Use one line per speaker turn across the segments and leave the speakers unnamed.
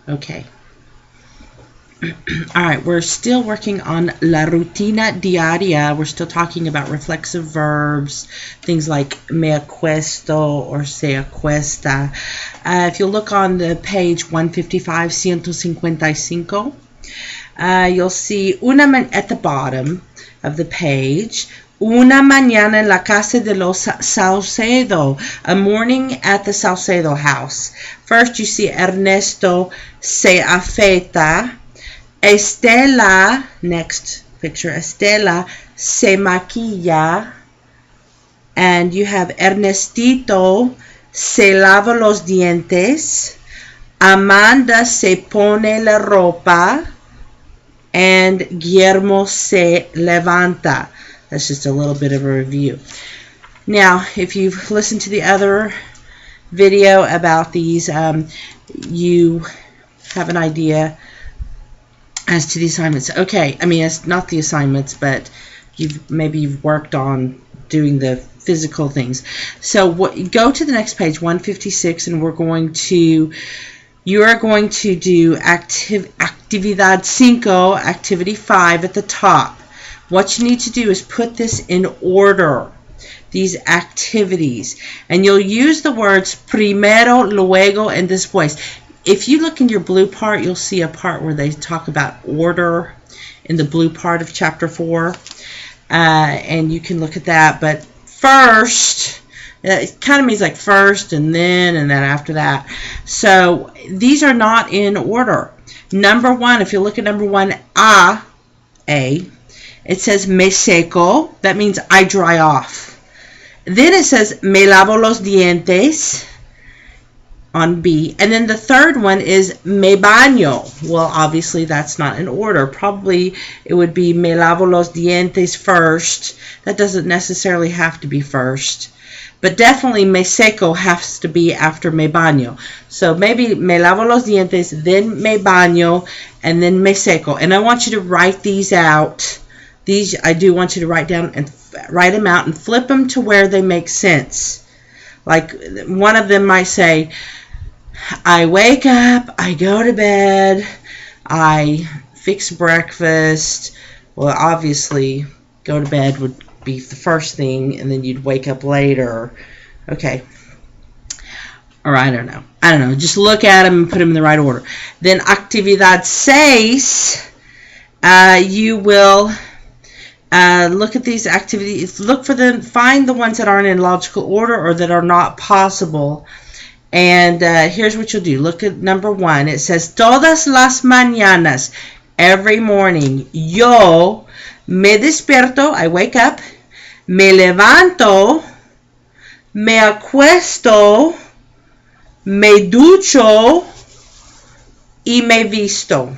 Okay. All right, we're still working on La Rutina Diaria. We're still talking about reflexive verbs, things like me acuesto or se acuesta. If you look on the page 155, 155, you'll see at the bottom of the page, una mañana en la casa de los Saucedo, a morning at the Saucedo house. First you see Ernesto se afeita. Estela, next picture, Estela se maquilla, and you have Ernestito se lava los dientes, Amanda se pone la ropa, and Guillermo se levanta. That's just a little bit of a review. Now, if you've listened to the other video about these, you have an idea as to the assignments. Okay, I mean, it's not the assignments, but maybe you've worked on doing the physical things. So go to the next page, 156, and you are going to do Actividad 5, Activity 5 at the top. What you need to do is put this in order, these activities. And you'll use the words primero, luego, and después. If you look in your blue part, you'll see a part where they talk about order in the blue part of chapter 4. And you can look at that. But first, it kind of means like first and then after that. So these are not in order. Number 1, if you look at number 1, A, it says me seco. That means I dry off. Then it says me lavo los dientes on B. And then the third one is me baño. Well, obviously that's not in order. Probably it would be me lavo los dientes first. That doesn't necessarily have to be first. But definitely me seco has to be after me baño. So maybe me lavo los dientes, then me baño, and then me seco. And I want you to write these out. These I do want you to write down and write them out and flip them to where they make sense. Like one of them might say, I wake up, I go to bed, I fix breakfast. Well, obviously, go to bed would be the first thing, and then you'd wake up later. Okay. Or I don't know. Just look at them and put them in the right order. Then Actividad 6, you will look at these activities. Look for them. Find the ones that aren't in logical order or that are not possible. And here's what you'll do. Look at number 1. It says, todas las mañanas, every morning, yo me despierto, I wake up, me levanto, me acuesto, me ducho, y me visto.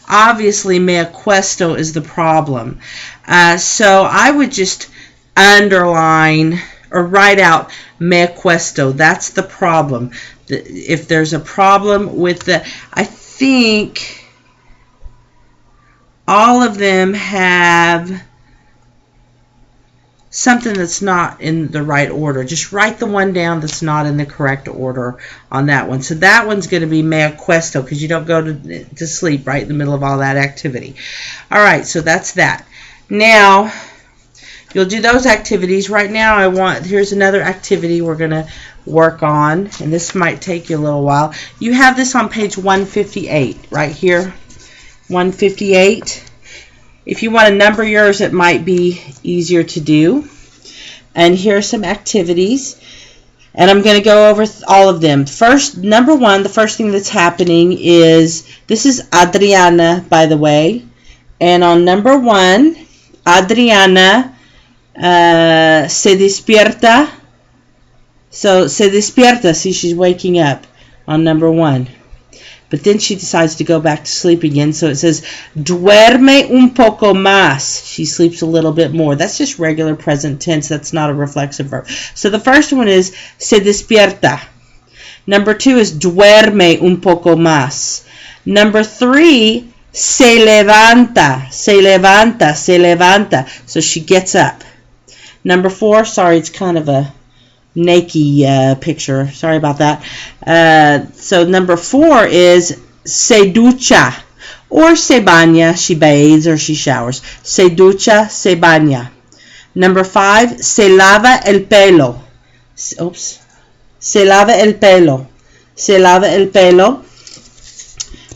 Obviously, me acuesto is the problem. So I would just underline or write out me acuesto. That's the problem. If there's a problem with I think all of them have something that's not in the right order. Just write the one down that's not in the correct order on that one. So that one's going to be me acuesto because you don't go to sleep right in the middle of all that activity. All right, so that's that. Now, you'll do those activities. Right now, here's another activity we're going to work on, and this might take you a little while. You have this on page 158, right here, 158. If you want to number yours, it might be easier to do. And here are some activities, and I'm going to go over all of them. First, number 1, the first thing that's happening is, this is Adriana, by the way, and on number 1, Adriana se despierta. So, se despierta, see, she's waking up on number 1. But then she decides to go back to sleep again. So it says, duerme un poco más. She sleeps a little bit more. That's just regular present tense. That's not a reflexive verb. So the first one is, se despierta. Number 2 is, duerme un poco más. Number 3, se levanta. Se levanta, se levanta. So she gets up. Number 4, sorry, it's kind of a naked picture. Sorry about that. So number 4 is se ducha. Or se baña, she bathes or she showers. Se ducha, se baña. Number 5, se lava el pelo. Oops. Se lava el pelo. Se lava el pelo.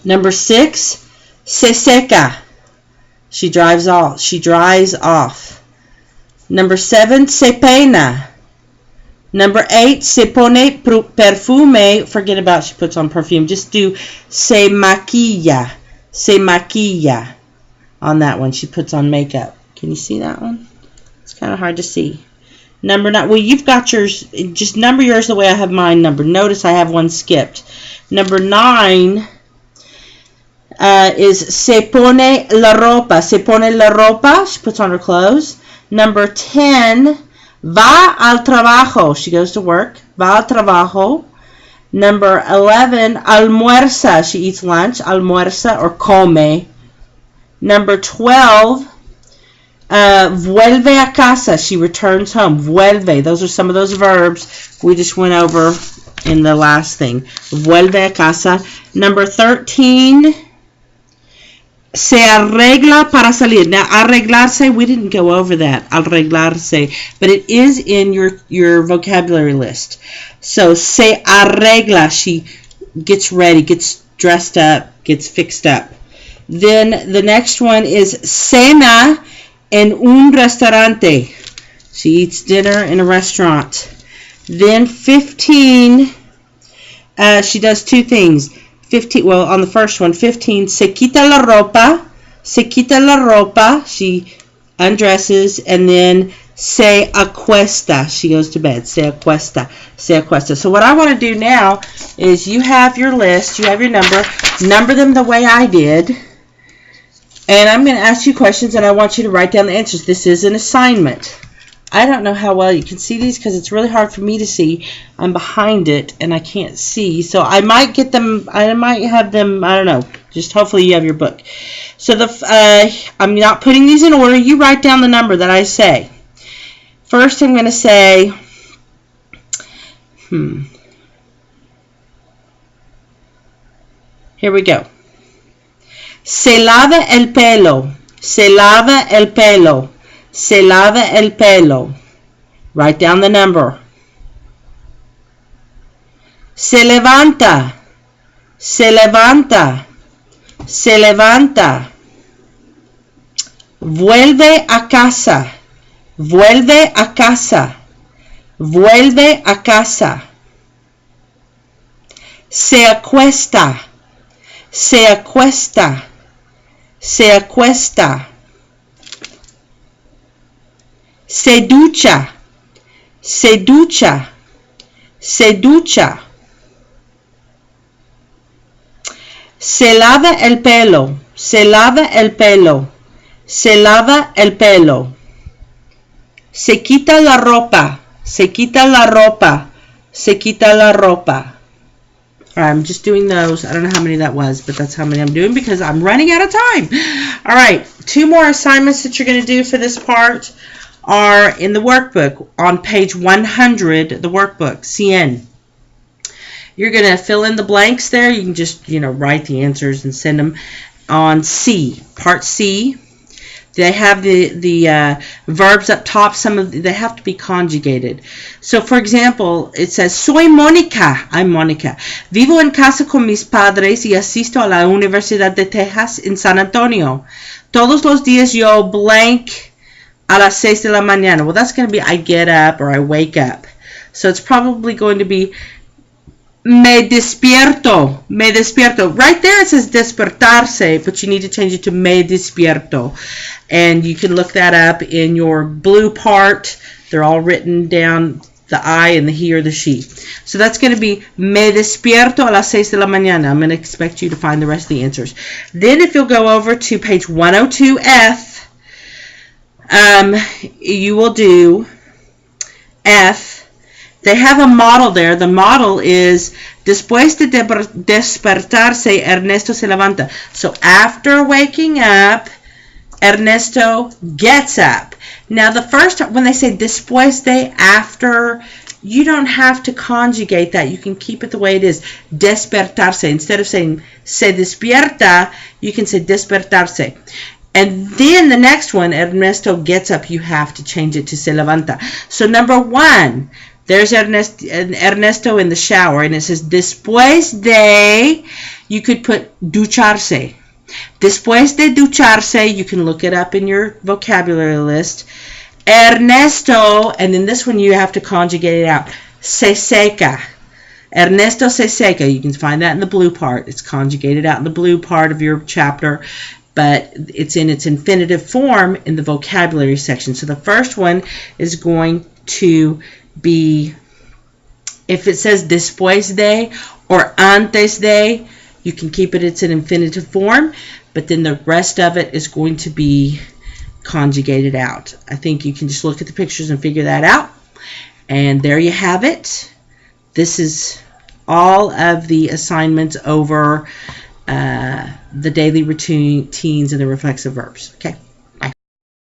Number 6, se seca. She dries off. Number 7, se peina. Number 8, se pone perfume. Forget about she puts on perfume. Just do se maquilla. Se maquilla. On that one, she puts on makeup. Can you see that one? It's kind of hard to see. Number 9. Well, you've got yours. Just number yours the way I have mine numbered. Notice I have one skipped. Number 9 is se pone la ropa. Se pone la ropa. She puts on her clothes. Number 10, va al trabajo. She goes to work. Va al trabajo. Number 11, almuerza. She eats lunch. Almuerza or come. Number 12, vuelve a casa. She returns home. Vuelve. Those are some of those verbs we just went over in the last thing. Vuelve a casa. Number 13, se arregla para salir. Now, arreglarse, we didn't go over that. Arreglarse. But it is in your vocabulary list. So, se arregla. She gets ready, gets dressed up, gets fixed up. Then the next one is cena en un restaurante. She eats dinner in a restaurant. Then 15, she does two things. 15, well, on the first one, 15, se quita la ropa. Se quita la ropa. She undresses. And then se acuesta. She goes to bed. Se acuesta. Se acuesta. So what I want to do now is you have your list. You have your number. Number them the way I did. And I'm going to ask you questions, and I want you to write down the answers. This is an assignment. I don't know how well you can see these because it's really hard for me to see. I'm behind it, and I can't see. So I might get them. I might have them. I don't know. Just hopefully you have your book. So I'm not putting these in order. You write down the number that I say. First, I'm going to say, Here we go. Se lava el pelo. Se lava el pelo. Se lava el pelo. Write down the number. Se levanta. Se levanta. Se levanta. Vuelve a casa. Vuelve a casa. Vuelve a casa. Se acuesta. Se acuesta. Se acuesta. Se ducha. Se ducha. Se ducha. Se lava el pelo. Se lava el pelo. Se lava el pelo. Se quita la ropa. Se quita la ropa. Se quita la ropa. I'm just doing those. I don't know how many that was, but that's how many I'm doing because I'm running out of time. All right, 2 more assignments that you're going to do for this part are in the workbook on page 100, the workbook, CN. You're going to fill in the blanks there. You can just, write the answers and send them on C, part C. They have the verbs up top. They have to be conjugated. So, for example, it says, soy Mónica. I'm Mónica. Vivo en casa con mis padres y asisto a la Universidad de Texas en San Antonio. Todos los días yo blank a las 6 de la mañana. Well, that's going to be I get up or I wake up. So it's probably going to be me despierto. Me despierto. Right there it says despertarse, but you need to change it to me despierto. And you can look that up in your blue part. They're all written down, the I and the he or the she. So that's going to be me despierto a las 6 de la mañana. I'm going to expect you to find the rest of the answers. Then if you'll go over to page 102F, you will do F. They have a model there. The model is después de despertarse, Ernesto se levanta. So after waking up, Ernesto gets up. Now the first, when they say después de, after, you don't have to conjugate that. You can keep it the way it is. Despertarse. Instead of saying se despierta, you can say despertarse. And then the next one, Ernesto gets up, you have to change it to se levanta. So number 1, there's Ernesto in the shower, and it says después de, you could put ducharse. Después de ducharse, you can look it up in your vocabulary list. Ernesto, and then this one you have to conjugate it out. Se seca. Ernesto se seca. You can find that in the blue part. It's conjugated out in the blue part of your chapter, but it's in its infinitive form in the vocabulary section. So the first one is going to be, if it says después de or antes de, you can keep it, it's an infinitive form, but then the rest of it is going to be conjugated out. I think you can just look at the pictures and figure that out. And there you have it. This is all of the assignments over the daily routines and the reflexive verbs. Okay.